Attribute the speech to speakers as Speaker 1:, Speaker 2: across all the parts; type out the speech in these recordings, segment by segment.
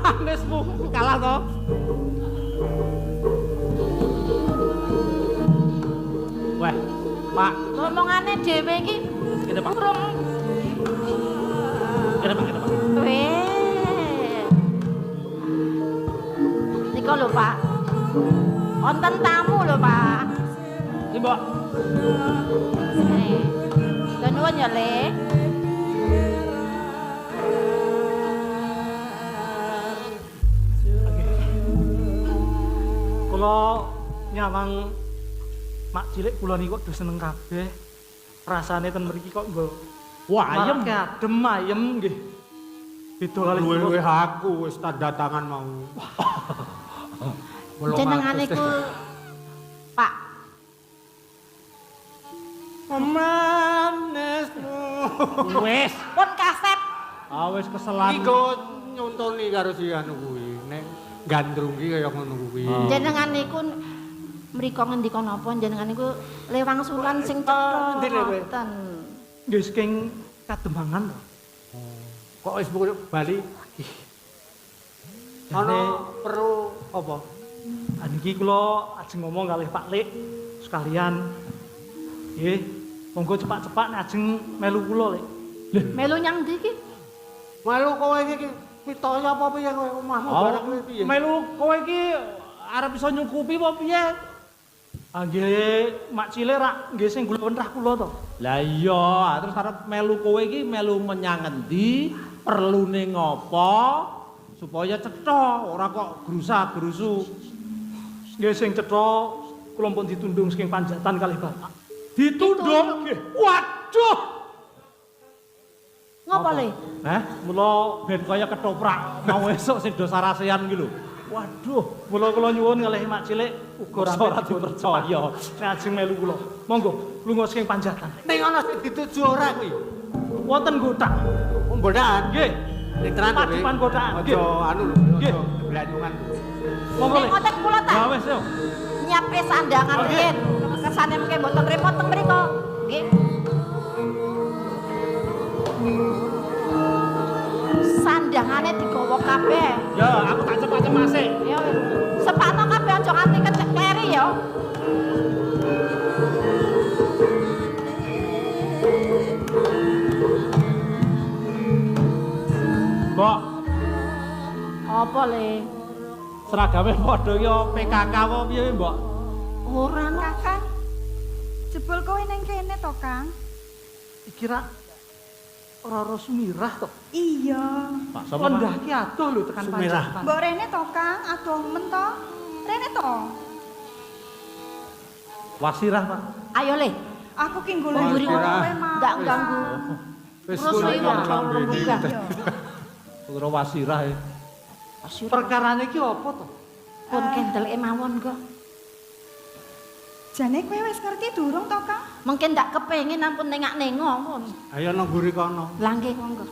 Speaker 1: Manismu kalah to. Weh, Pak.
Speaker 2: Ngomongane dhewe iki
Speaker 1: Kene, Pak.
Speaker 2: urung.
Speaker 1: Kene, Pak.
Speaker 2: Weh. Nika lho, Pak. Wonten tamu lho, Pak.
Speaker 1: Iki, Mbok.
Speaker 2: Nuwun ya, Le.
Speaker 1: Kula nyawang mak cilik kula niku kok seneng kabeh. Rasane ten mriki kok nggo
Speaker 3: Wah, ayem.
Speaker 1: Adem ayem nggih. Beda kali
Speaker 3: Luwe-luwe aku wis tanda tangan mau.
Speaker 2: Jenengane ku Pak.
Speaker 3: Manismu.
Speaker 1: wis.
Speaker 2: Pun kasep.
Speaker 1: Ah wis keselan.
Speaker 3: Iki kok nyontoni karo si anu kuwi. Nek gandrung ki kaya ngono kuwi.
Speaker 2: Jenengan niku mriko ngendika napa jenengan niku lewang sulan sing cetha.
Speaker 3: Endi le,
Speaker 2: Ngoten.
Speaker 1: Nggih saking kademangan to.
Speaker 3: Kok wis bali? Ana perlu apa?
Speaker 1: Niki kula ajeng ngomong kalih Pak Lik sekalian. Nggih, monggo cepak-cepak nek ajeng melu kula, Lik.
Speaker 2: Melu nyang ndi iki?
Speaker 3: Melu kowe iki pitaya apa piye kowe omahmu bareng kowe piye?
Speaker 1: Melu kowe iki arep iso nyukupi apa piye? Nggih, mak cilik rak nggih sing gula wentrah kula to.
Speaker 4: Lah iya, terus arep melu kowe iki melu menyang endi? Perlune ngopo? Supaya cetha, ora kok grusa-grusu.
Speaker 1: Nggih sing cetha kula pun ditundung saking panjatan kalih Bapak.
Speaker 4: Ditundung.
Speaker 1: Nggih.
Speaker 4: Waduh.
Speaker 2: Ngopo Le?
Speaker 1: Mula
Speaker 4: Ben kaya ketoprak mau esuk sing do sarasean iki lho.
Speaker 1: waduh, mula kula nyuwun kalih mak cilik uga
Speaker 4: Ora dipercaya.
Speaker 1: nek ajeng melu kula. Monggo lunga saking panjatan.
Speaker 3: Ning ana sing dituju ora kuwi.
Speaker 1: Wonten gotak.
Speaker 3: Pembodan.
Speaker 1: Nggih.
Speaker 3: Literan to.
Speaker 1: Padipan godaan.
Speaker 3: Aja anu lho,
Speaker 1: Nggih.
Speaker 3: aja blanungan.
Speaker 1: Monggo
Speaker 2: Nek
Speaker 1: Le.
Speaker 2: ngoten kula ta.
Speaker 1: Ya wis yo.
Speaker 2: Nyiapke sandangan riyen. Kersane mengke mboten repot teng mriko. Nggih. Sandangane digawa kabeh.
Speaker 1: Ya, aku tak cepat-cepase.
Speaker 2: Ya wis. Sepakno kabeh aja nganti kecek kleri ya.
Speaker 4: Mbok,
Speaker 2: Apa Le?
Speaker 4: seragame padha ya PKK apa piye, Mbok?
Speaker 2: Ora no.
Speaker 5: Kakang, jebul kowe ning kene to, Kang?
Speaker 1: Iki rak ora sumirah to.
Speaker 5: Iya.
Speaker 4: Pak sapa?
Speaker 1: Lendah ki adoh lho tekan
Speaker 3: Sumirah.
Speaker 1: panjatan.
Speaker 5: Mbok rene to, Kang? Adoh men to? Rene to?
Speaker 4: Wasirah, Pak.
Speaker 2: Ayo Le.
Speaker 5: Aku ki golek
Speaker 2: Mburi
Speaker 5: kowe
Speaker 3: kira.
Speaker 5: mau.
Speaker 2: Ndak ganggu.
Speaker 3: Wis
Speaker 2: Terus
Speaker 3: kuwi
Speaker 2: wong
Speaker 3: ngomong
Speaker 2: munggah.
Speaker 5: Iya.
Speaker 4: Ora wasirah e.
Speaker 1: Perkarane iki apa to?
Speaker 2: Pun kendelke mawon kok.
Speaker 5: Jane kowe wis ngerti durung to, Kang?
Speaker 2: Mungkin ndak kepengin ampun nengak-nengok pun.
Speaker 3: Ayo nang mburi kono.
Speaker 2: Langge monggo.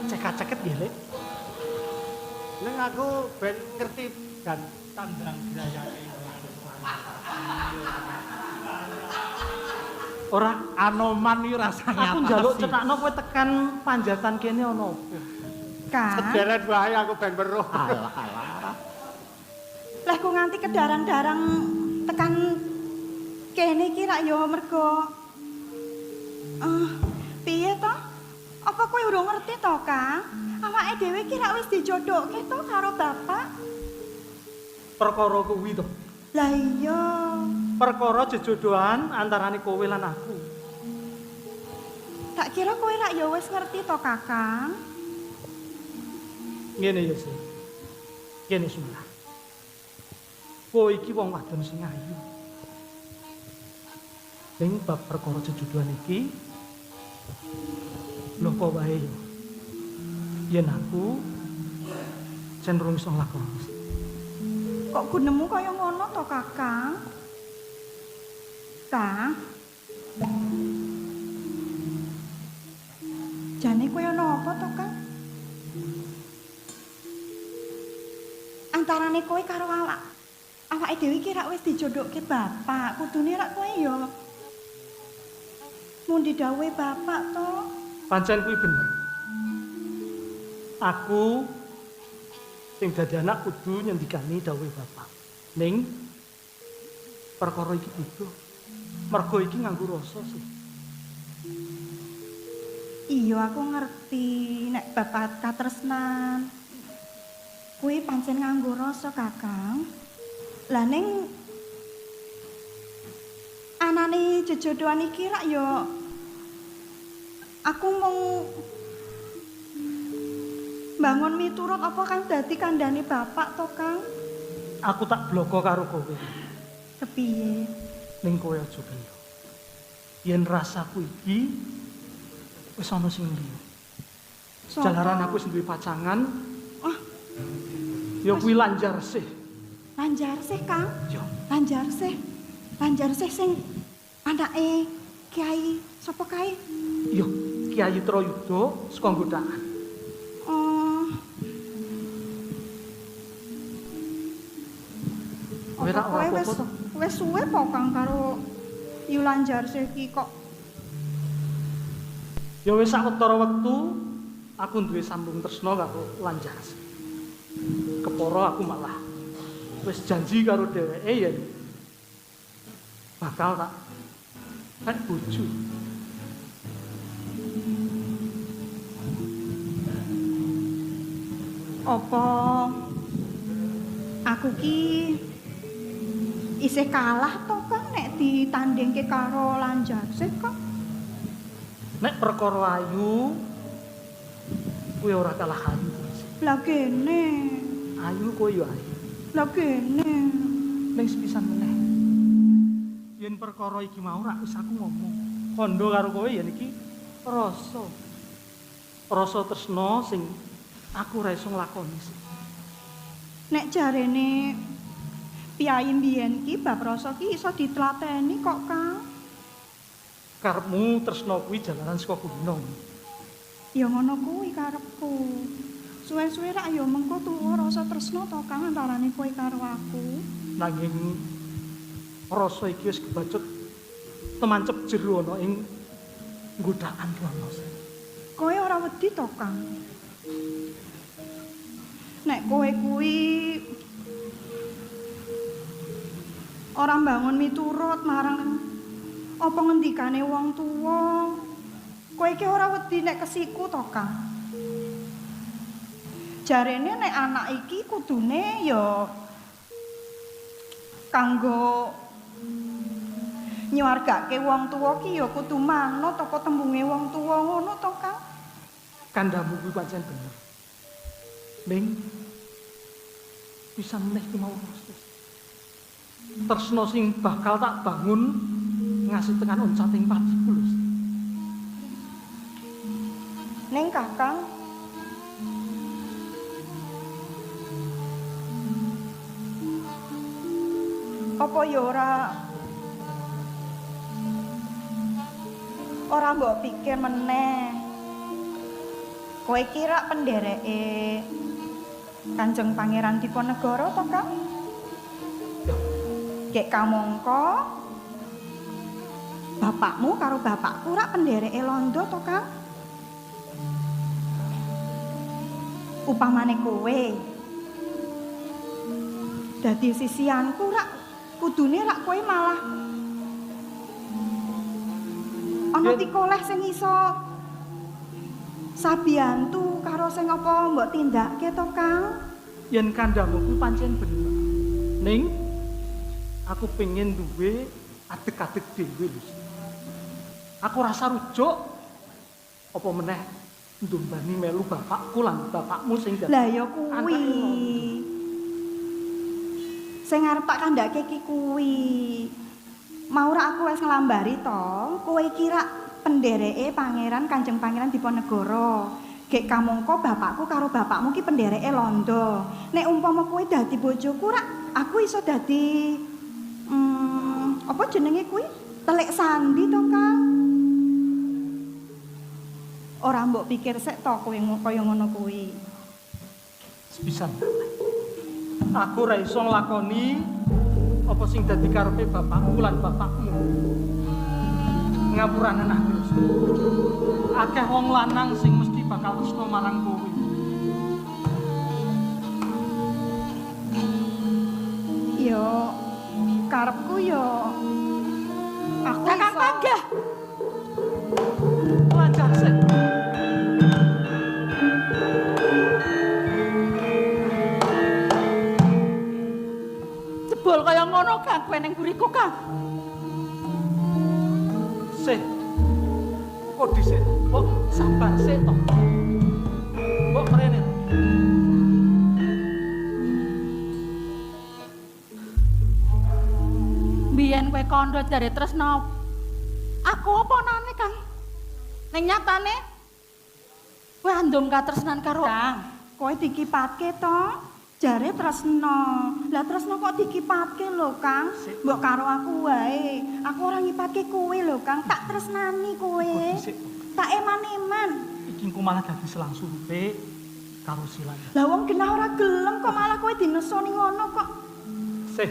Speaker 1: Ceket-ceket nggih, Lek.
Speaker 3: Ning aku ben ngerti dan tandang grayane.
Speaker 1: Ora
Speaker 4: Anoman iki rasane
Speaker 1: aku njaluk cetakno kowe tekan panjatan kene ana apa?
Speaker 5: Kang,
Speaker 3: Sederet wae aku ben weruh.
Speaker 4: Alah.
Speaker 5: leh ku nganti kedarang-darang tekan kene iki rak ya mergo piye to? Apa kowe urung ngerti to, Kang? Awake dhewe iki rak wis dijodohke to karo bapak.
Speaker 1: Perkara kuwi to.
Speaker 5: Lah iya.
Speaker 1: Perkara jejodohan antarane kowe lan aku.
Speaker 5: Tak kira kowe rak ya wis ngerti to, Kakang.
Speaker 1: Ngene ya sih. Kene Sumrah. Kowe iki wong wadon sing ayu. Ning bab perkara jejodohan iki lho kok wae yo. Yen aku cenderung iso nglakoni.
Speaker 5: Kok gunemu kaya ngono to, Kakang? Kang. Jane kowe ana apa to, Kang? Antarane kowe karo awake dhewe iki rak wis dijodohke bapak, kudune rak kowe ya mun didhawuhi bapak to.
Speaker 1: Pancen kuwi bener. Aku sing dadi anak kudu nyendikani dawuhe bapak. Ning perkara iki beda. Mergo iki nganggo rasa sih.
Speaker 5: Iya aku ngerti nek bapak katresnan. Kuwi pancen nganggo rasa, Kakang. Lah ning anane jejodohan iki rak ya aku mau bangun miturut apa kang dadi kandhane bapak to, Kang?
Speaker 1: Aku tak bloko karo kowe.
Speaker 5: Kepiye?
Speaker 1: Ning kowe aja gelo. Yen rasaku iki wis ana sing liya.
Speaker 5: Sapa?
Speaker 1: Jalaran aku wis duwe pacangan.
Speaker 5: Ah,
Speaker 1: Ya kuwi Lanjar sih.
Speaker 5: Lanjar sih, Kang.
Speaker 1: Ya,
Speaker 5: Lanjar sih. Lanjar sih sing anake Kiai sapa kae?
Speaker 1: ya Kiai Trayuda saka Godaan.
Speaker 5: Oh.
Speaker 1: Kowe ra ora apa-apa to?
Speaker 5: Wis suwe po Kang karo Yu Lanjar sih iki kok.
Speaker 1: Ya wis sawetara wektu aku duwe sambung tresna karo Lanjar. Kepara aku malah wis janji karo dheweke yen bakal tak bojo.
Speaker 5: Apa aku ki isih kalah to Kang nek ditandingke karo Lanjar sih kok.
Speaker 1: Nek perkara ayu kowe ora kalah ayu.
Speaker 5: Lah kene.
Speaker 1: Ayu kowe yo ayu.
Speaker 5: Lah kene.
Speaker 1: Ning sepisan meneh. Yen perkara iki mau rak wis aku ngomong. Kandha karo kowe yen iki rasa. Rasa tresna sing aku ora iso nglakoni.
Speaker 5: Nek jarene piyai mbiyen ki bab rasa ki iso ditlateni kok Kang.
Speaker 1: Karepmu tresna kuwi jalaran saka gunung.
Speaker 5: Ya ngono kuwi karepku. Suwe-suwe rak ya mengko tuwa rasa tresna to Kang antarane kowe karo aku.
Speaker 1: Nanging rasa iki wis kebacut temancep jero ana ing godaan kono.
Speaker 5: Kowe ora wedi to Kang? Nek kowe kuwi ora bangun miturut marang apa ngendikane wong tuwa, kowe iki ora wedi nek kesiku to Kang? Jarene nek anak iki kudune ya kanggo nyuwargake wong tuwa ki ya kudu manut apa tembunge wong tuwa ngono to Kang?
Speaker 1: Kandhamu kuwi pancen bener. Ning bisa meneh ki mau tresna sing bakal tak bangun ngasih tekan oncating patiku lho.
Speaker 5: Ning Kakang apa ya ora mbok pikir meneh. Kowe kira pendereke Kanjeng Pangeran Diponegoro to, Kang? Gek kamangka bapakmu karo bapakku rak pendereke londo to, Kang? Upamane kowe dadi sisianku rak kudune rak kowe malah ana tikoleh sing iso sabiyantu karo sing apa mbok tindakke to, Kang?
Speaker 1: Yen kandhamu kuwi pancen bener. Ning aku pengen duwe adeg-adeg dhewe lho. Aku rasa rujuk apa meneh ndumbani melu bapakku lan bapakmu sing dadi.
Speaker 5: Lah ya kuwi. Sing arep tak kandhake iki kuwi. Mau ra aku wis nglambari to, kowe kira pendereke Pangeran Kanjeng Pangeran Diponegoro. Gek kamangka bapakku karo bapakmu ki pendereke londo. Nek umpama kowe dadi bojoku rak aku iso dadi apa jenenge kuwi? Telik sandi to, Kang? Ora mbok pikir sik to kowe kaya ngono kuwi.
Speaker 1: Sepisan. Aku ora iso nglakoni apa sing dadi karepe bapakku lan bapakmu. Ngapuranen aku. Akeh wong lanang sing mesti bakal tresna marang kowe.
Speaker 5: karepku yo aku
Speaker 2: Kakang
Speaker 5: iso.
Speaker 2: panggah.
Speaker 1: Lancar sih.
Speaker 2: Jebul kaya ngono Kang kowe ning buriku Kang.
Speaker 1: Sih. Kok dhisik, mbok sabar sih toh. Mbok mrene.
Speaker 2: Biyen kowe kandha jare tresno. Aku apa nane Kang? Ning nyatane kowe andum katresnan karo
Speaker 5: Kang, kowe dikipatke to? Jare tresno. Lah tresno kok dikipatke lho, Kang? Mbok karo aku wae. Aku ora ngipatke kowe lho, Kang. Tak tresnani kowe.
Speaker 1: Kok dhisik.
Speaker 5: Tak eman-eman.
Speaker 1: Iki ku malah dadi selang surupe karo Silan.
Speaker 5: Lah wong genah ora gelem kok malah kowe dinesoni ngono kok.
Speaker 1: Sih.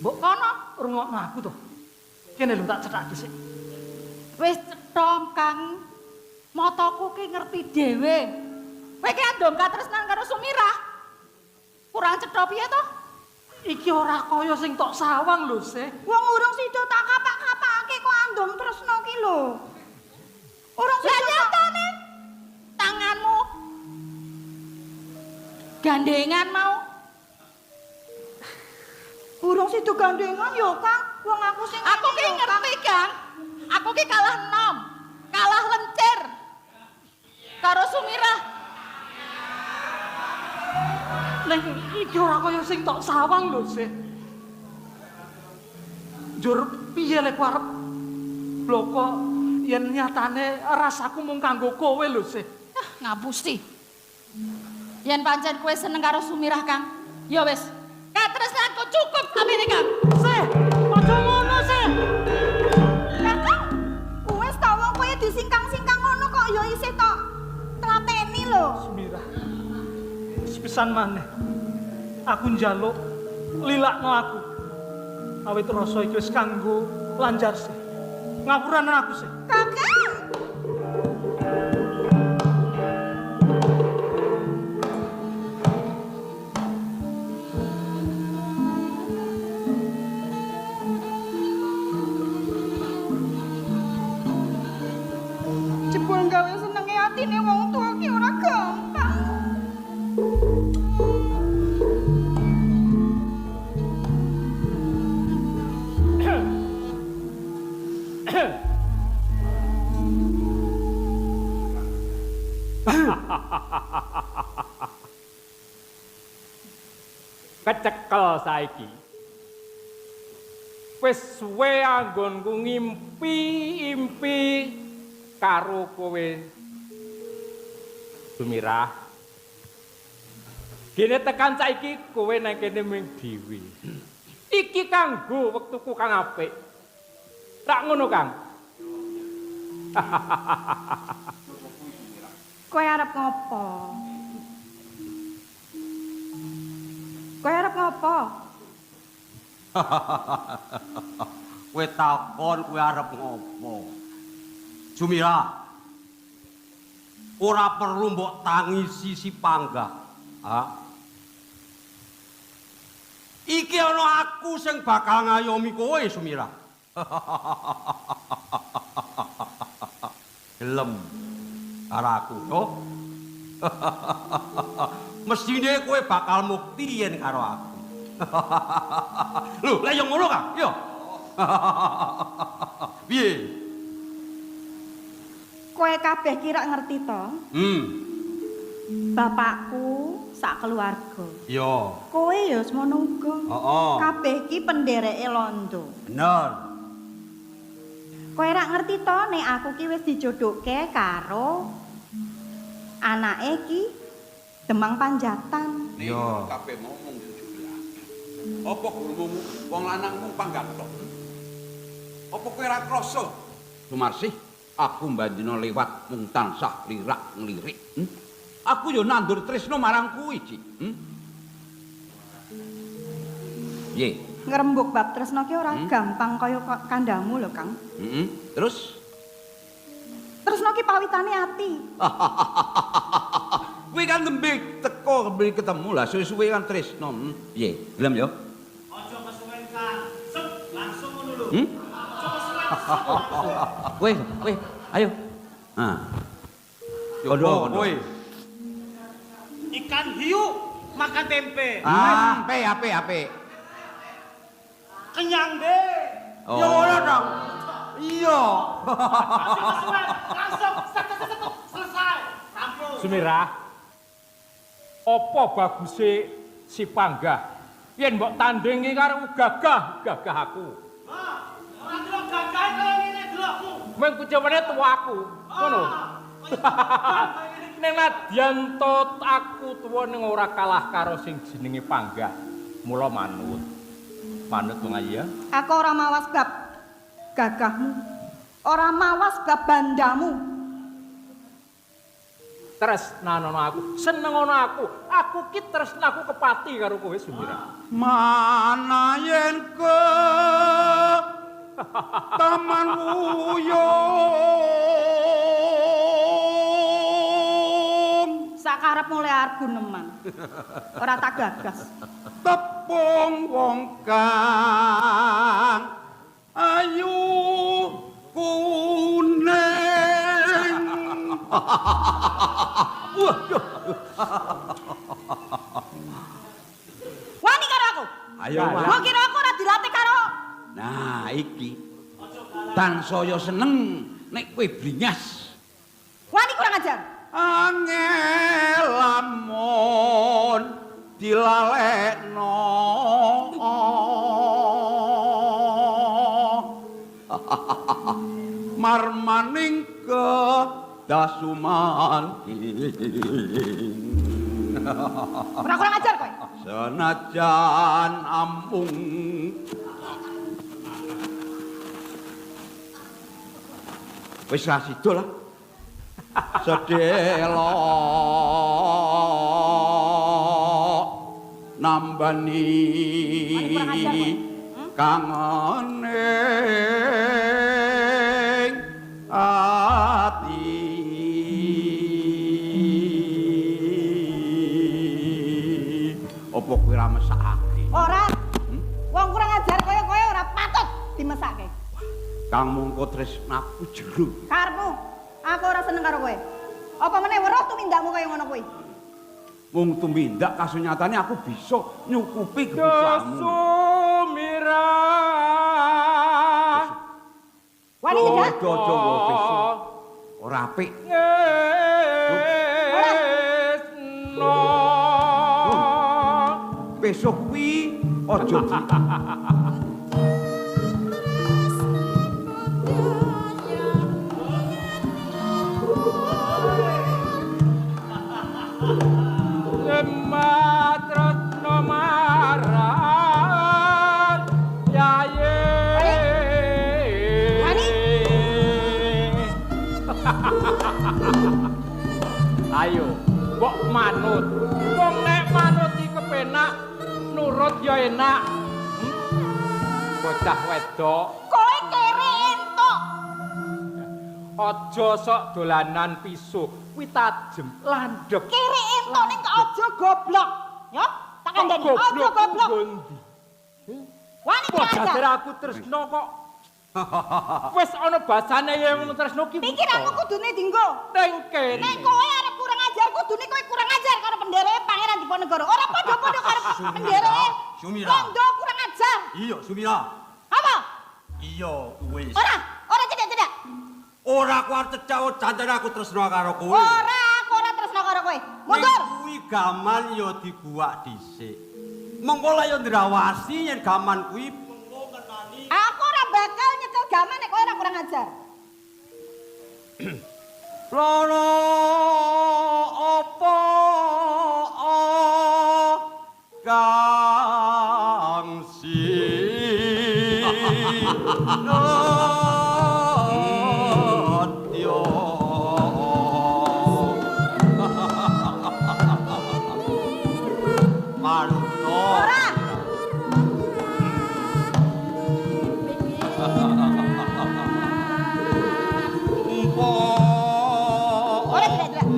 Speaker 1: Mbok kono rungokno aku to. Kene lho tak cethake sik.
Speaker 2: wis cetom Kang. Mataku ki ngerti dhewe. Kowe ki andum katresnan karo Sumirah. Kurang cetha piye to?
Speaker 1: Iki ora kaya sing tok sawang lho, sih.
Speaker 5: Wong urung sida tak kapak-kapake kok andom tresno ki lho. Urung
Speaker 2: Lah
Speaker 5: sida tak
Speaker 2: nyatane tanganmu gandengan mau.
Speaker 5: urung sida gandengan yo, Kang. Wong aku sing
Speaker 2: Aku ki
Speaker 5: ngene lho, Kang.
Speaker 2: ngerti Kang. Aku ki kalah enom, kalah lencir karo Sumirah.
Speaker 1: Neng iki ora kaya sing tok sawang lho, sih. Njur piye lek ku arep bloko yen nyatane rasaku mung kanggo kowe lho, sih.
Speaker 2: Ngapusi. Yen pancen kowe seneng karo Sumirah Kang, ya wis. Katresnanku cukup amene Kang.
Speaker 1: Sih, aja ngono, sih.
Speaker 5: Kakang, wis ta wong kowe disingkang-singkang ngono kok ya isih tok tlateni lho.
Speaker 1: Sumirah. Sepisan maneh. Aku njaluk lilakno aku. Awit rasa iki wis kanggo lanjar sih. Ngapuranen aku sih.
Speaker 5: Kakang. Jebul gawe senenge atine wong tuwa ki ora gampang.
Speaker 6: Kecekel saiki. Wis suwe anggonku ngimpi-impi karo kowe. Sumirah. Gene tekan saiki kowe nang kene mung dhewe. Iki kanggo wektuku kang apik. Tak ngono, Kang.
Speaker 5: Kowe arep ngopo? Kowe arep ngopo?
Speaker 7: Kowe takon kowe arep ngopo? Sumirah. Ora perlu mbok tangisi si panggah. Ha? Iki ana aku sing bakal ngayomi kowe, Sumirah. Gelem karo aku, yo. Mestine kowe bakal muktiin karo aku. Lho, lah yo ngono Kang, yo. Piye?
Speaker 5: Kowe kabeh kira ngerti to? Bapakku sak keluarga.
Speaker 7: Yo.
Speaker 5: Kowe ya semono uga.
Speaker 7: Heeh.
Speaker 5: Kabeh iki pendereke londo.
Speaker 7: Bener.
Speaker 5: Kowe rak ngerti to nek aku ki wis dijodohke karo anake ki Demang Panjatan.
Speaker 7: Yo.
Speaker 8: Kabeh ngomong jujur. Apa gurumu wong lanang mung panggat tok? Apa kowe ora krasa? Sumarsih, aku mbandina lewat mung tansah lirak-ngelirik. Aku yo nandur tresno marang kuwi, Cik. Ye.
Speaker 5: Ngrembug bab tresno ki ora gampang kaya kandhamu lho, Kang.
Speaker 8: Terus
Speaker 5: Tresno ki pawitane ati.
Speaker 8: Kuwi kan tembe teko kembali ketemu lah suwe-suwe kan tresno. Piye? Gelem yo?
Speaker 4: Aja kesuwen Kang. Sep, langsung ngono lho.
Speaker 8: Weh, ayo. Nah. Kondo.
Speaker 7: Kowe.
Speaker 4: Ikan hiu makan tempe.
Speaker 8: Apik.
Speaker 4: Kenyang deh.
Speaker 8: Oh.
Speaker 7: Ya ora dong. Iya.
Speaker 4: Aja kesuwen, langsung selesai. Rampung.
Speaker 6: Sumirah. Apa baguse si Panggah? Yen mbok tandingi karo gagah aku.
Speaker 4: Ora delok gagah kaya ngene delokku.
Speaker 6: Mung kucapane tuaku. Ngono. Ning nadyan aku tuwa ning ora kalah karo sing jenenge Panggah. Mula manut. Manut wong ayi ya.
Speaker 5: Aku ora mawas bab gagahmu. Ora mawas bab bandamu.
Speaker 6: Tresnanono aku, senengono aku. Aku ki tresnaku kepati karo kowe Sumirah.
Speaker 7: Mana yen ke Taman Wuyung
Speaker 5: Sakarep mulai arep guneman. Ora tak gagas.
Speaker 7: tepung wong kang ayu kuning.
Speaker 5: Wani karo aku.
Speaker 8: Ayo,
Speaker 5: Gua
Speaker 8: Mak.
Speaker 5: kira aku ora dilatih karo.
Speaker 8: Nah, iki. Tansaya seneng nek kowe bringas.
Speaker 5: Wani kurang ajar.
Speaker 7: Angel lamun dilalekno. Marmaning ke dasuman.
Speaker 5: Ora kurang ajar kowe.
Speaker 7: Senajan ampung
Speaker 8: Wis ra sida lah.
Speaker 7: sedelo nambani kangening ati. Apa kowe ra mesakake?
Speaker 5: Ora. Wong kurang ajar kaya kowe ora patut dimesake.
Speaker 8: Kang mungko tresnaku jero.
Speaker 5: Karepmu, aku ora seneng karo kowe. Apa meneh weruh tumindakmu kaya ngono kuwi?
Speaker 8: Mung tumindak kasunyatane aku bisa nyukupi kebutuhanmu.
Speaker 6: Sumirah.
Speaker 5: Wani nyedak.
Speaker 8: Aja besok. Ora apik.
Speaker 6: Tresno.
Speaker 8: Besok kuwi aja di
Speaker 6: Tresno marang yaye.
Speaker 5: Wani?
Speaker 6: Ayo, mbok manut. Wong nek manut iki kepenak, nurut ya enak. Bocah wedok,
Speaker 5: Kowe kere entuk.
Speaker 6: aja sok dolanan piso. Kuwi tajem, landhep.
Speaker 5: Kere entuk ning kok aja goblok. Ya, tak kandhani aja goblok. Wani kurang ajar.
Speaker 6: Padahal aku tresno kok. Wis ana basane ya wong tresno ki.
Speaker 5: Pikiranmu kudune dinggo.
Speaker 6: Ning kene.
Speaker 5: Nek kowe arep kurang ajar, kudune kowe kurang ajar karo pendhereke Pangeran Diponegoro. Ora padha-padha karo pendhereke.
Speaker 7: Sumira.
Speaker 5: Kondo kurang ajar.
Speaker 7: Iya, Sumira.
Speaker 5: Apa?
Speaker 7: Iya, wis.
Speaker 5: Ora cedak-cedak.
Speaker 7: Ora aku arep cecak janten aku tresno karo kowe.
Speaker 5: Ora, aku ora tresno karo kowe. Mundur.
Speaker 7: Ning kuwi gaman ya diguwak dhisik. Mengko lah ya ndrawasi yen gaman kuwi mengko ngenani.
Speaker 5: Aku ora bakal nyekel gaman nek kowe ora kurang ajar.
Speaker 7: Loro apa kang sinotyo Maluto
Speaker 5: Ora.
Speaker 7: Empo
Speaker 5: Ora tidak.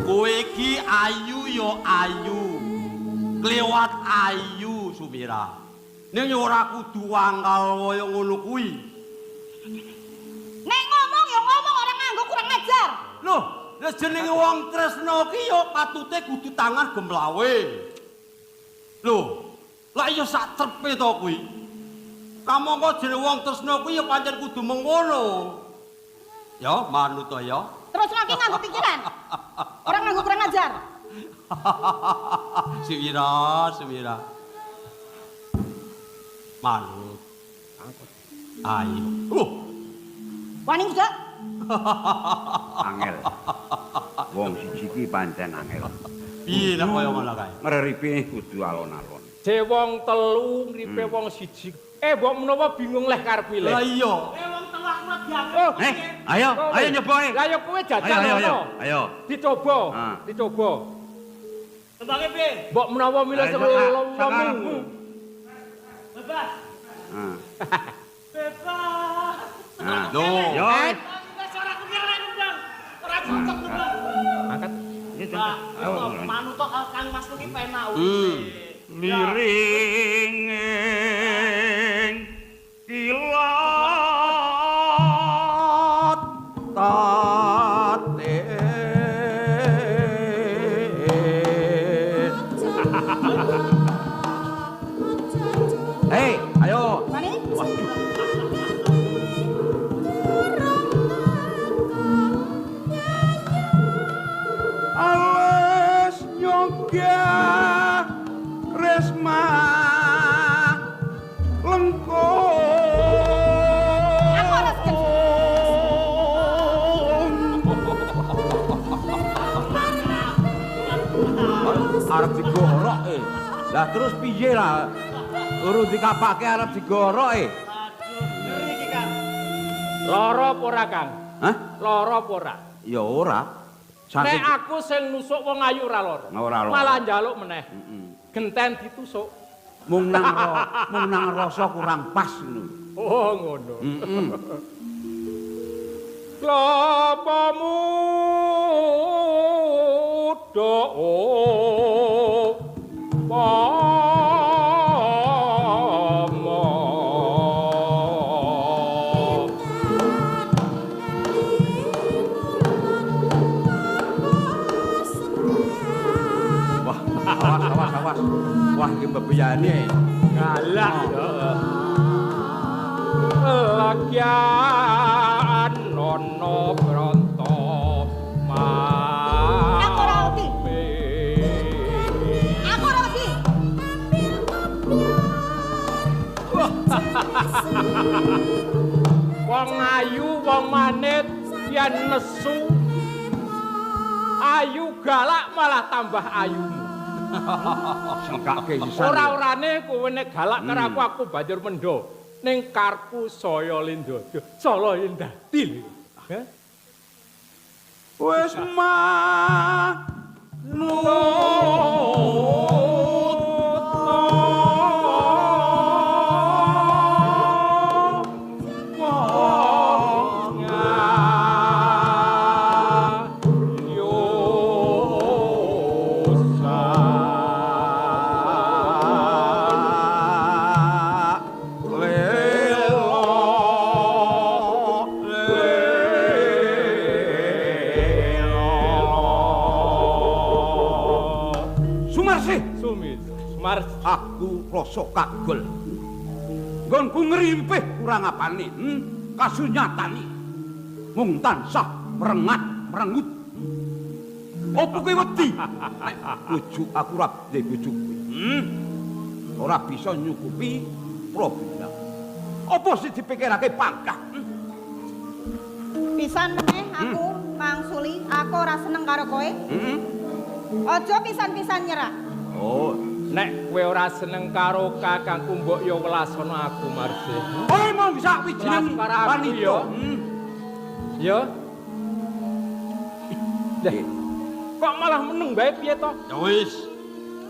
Speaker 7: Kowe iki ayu ya ayu. Kliwat ayu Sumira. Ning ora kudu wangkal kaya ngono kuwi.
Speaker 2: Nek ngomong ya ngomong ora nganggo kurang ajar.
Speaker 7: Loh, nek jenenge wong tresno ki ya patute kudu tangan gemlawe. Loh, lah iya sak trepe to kuwi. Kamangka jenenge wong tresno kuwi ya pancen kudu mengkono. Ya, manut to ya.
Speaker 2: Terus lagi nganggo pikiran. Orang nganggo kurang ajar.
Speaker 7: Sumira. Manut. Ayo.
Speaker 2: Wani udah.
Speaker 8: Angel. Wong siji ki pancen angel.
Speaker 7: Piye nek kaya ngono kae?
Speaker 8: Ngripe kudu alon-alon.
Speaker 6: De wong telu ngripe wong siji. Mbok menawa bingung leh karep pilih.
Speaker 7: Lah iya.
Speaker 8: Ayo nyoba.
Speaker 6: Lah ya kowe jajal ngono.
Speaker 8: Ayo.
Speaker 6: Dicoba.
Speaker 9: Tembake piye?
Speaker 6: Mbok menawa milih
Speaker 8: sakarepmu.
Speaker 9: Bebas.
Speaker 7: Bebas.
Speaker 8: Yo.
Speaker 9: Wis ora kepireng ndang. Ora cocok ndang.
Speaker 6: Angkat.
Speaker 9: Manut tok Kang Mas iki penak.
Speaker 8: Miring kilat tate. Hei, ayo.
Speaker 2: Wani?
Speaker 8: Alas nyoga resma lengkong.
Speaker 2: Aku ora setuju.
Speaker 8: Arep digorok Lah terus piye lah? Urung dikapake arep digorok
Speaker 9: Ngeri iki, Kang.
Speaker 6: Lara apa ora, Kang?
Speaker 8: Hah?
Speaker 6: Lara apa ora?
Speaker 8: Ya ora.
Speaker 6: Nek aku sing nusuk wong ayu ora lara.
Speaker 8: Ora lara.
Speaker 6: Malah njaluk meneh. Genten ditusuk.
Speaker 8: Mung nang rasa kurang pas ngono.
Speaker 6: Oh, ngono. Lapamu do
Speaker 8: Awas. Wah, iki mbebeyane.
Speaker 6: galak lagyan nono bronto
Speaker 2: Aku ora wedi. Aku ora wedi.
Speaker 6: wong ayu wong manis yen nesu ayu galak malah tambah ayumu.
Speaker 8: Sengkake sisan.
Speaker 6: Ora-orane kowe nek galak karo aku banjur mendho. Ning karku saya lindada. Sala indati.
Speaker 8: Wis aku rasa kagel. Nggonku ngrimpih kurang apane, kasunyatane. Mung tansah merengat-merengut. Opo kowe wedi? Nek bojo aku ora duwe bojo kuwi. Ora bisa nyukupi problem. Apa sih dipikirake pangkah?
Speaker 2: Pisan meneh aku mangsuli, aku ora seneng karo kowe. Aja pisan-pisan nyerah.
Speaker 8: Oh,
Speaker 6: nek kowe ora seneng karo kakangku mbok ya welasana aku Marsi.
Speaker 8: Oh, mong sakwijining wanita.
Speaker 6: Ya. Kok malah meneng bae piye to?
Speaker 7: Ya wis.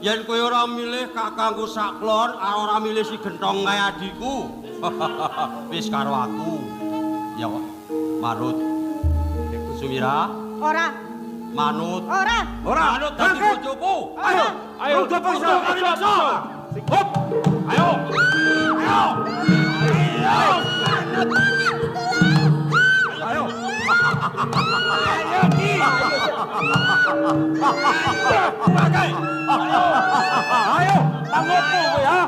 Speaker 7: Yen kowe ora milih kakangku saklon, ora milih si gentong kae adikku. Wis karo aku. Ya, manut. Sumira?
Speaker 5: Ora.
Speaker 7: Manut.
Speaker 5: Ora.
Speaker 7: Ora manut dadi bojoku.
Speaker 6: Ayo, ayo,
Speaker 7: Udah bisa, kali bisa.
Speaker 6: Hop, ayo.
Speaker 7: Ayo. Ayo. Ayo. Ayo Ki. Pakai. Ayo. Ayo, tanggungku kowe ya.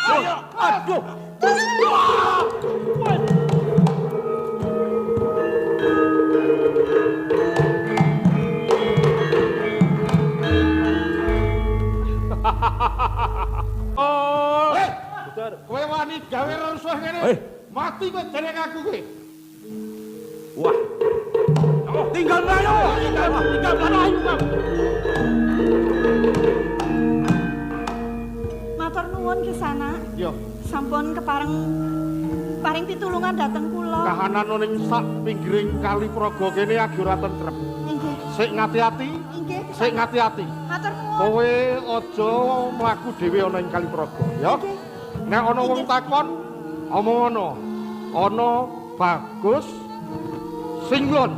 Speaker 7: Ayo. Aduh.
Speaker 6: Oh,
Speaker 4: Kowe wani gawe rusuh ngene. Mati kowe dereng aku kowe.
Speaker 7: Wah. Tinggal melayu. Tinggal melayu.
Speaker 5: Matur nuwun Kisana.
Speaker 4: Yo,
Speaker 5: Sampun paring pitulungan dhateng kula.
Speaker 4: kahanan ning sak pinggiring kali Praga kene agi ora tentrem.
Speaker 5: Inggih.
Speaker 4: Sik ngati-ati,
Speaker 5: Inggih.
Speaker 4: sik ngati-ati.
Speaker 5: Matur nuwun.
Speaker 4: Kowe aja mlaku dhewe ana ing kali Praga, ya. Nek ana wong takon, omong ana. Ana Bagus Singlon.